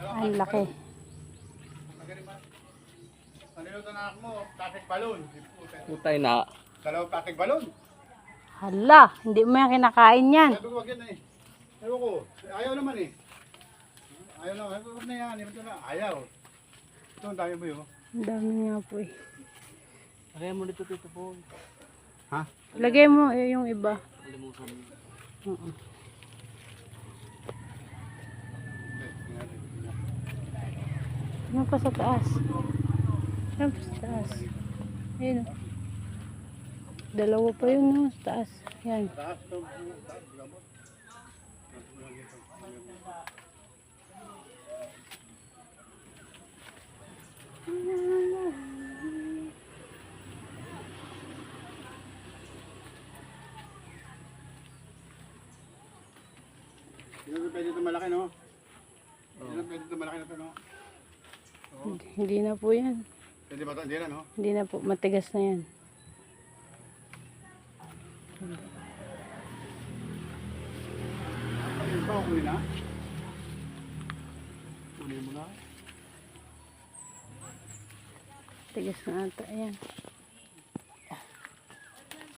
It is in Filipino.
Ang laki. Nalilutan na mo, plastic balloon. Putay na. Dalawang plastic balloon. Hala, hindi mo yan kinakain yan. Sabi ko wag yan eh. Sabi ko, ayaw naman eh. Ayaw naman, huwag na yan. Ito na, ayaw. Ito ang dami mo yun. Ang dami nga po eh. Lagay mo dito Tito Boy. Ha? Lagay mo yung iba. Kalimutan mo. Oo. Yan pa sa taas. Yan pa sa taas. Ayun o. Dalawa pa yun no, sa taas. Yan. Taas ito. Gamot. Hindi na pwede ito malaki, no? Hindi na pwede ito malaki na ito, no? Hindi na po yan. Pwede ba ito? Hindi na, no? Hindi na po. Matigas na yan. Ito ba kunin na? Kunin mo na. Tigas na ata. Ayan.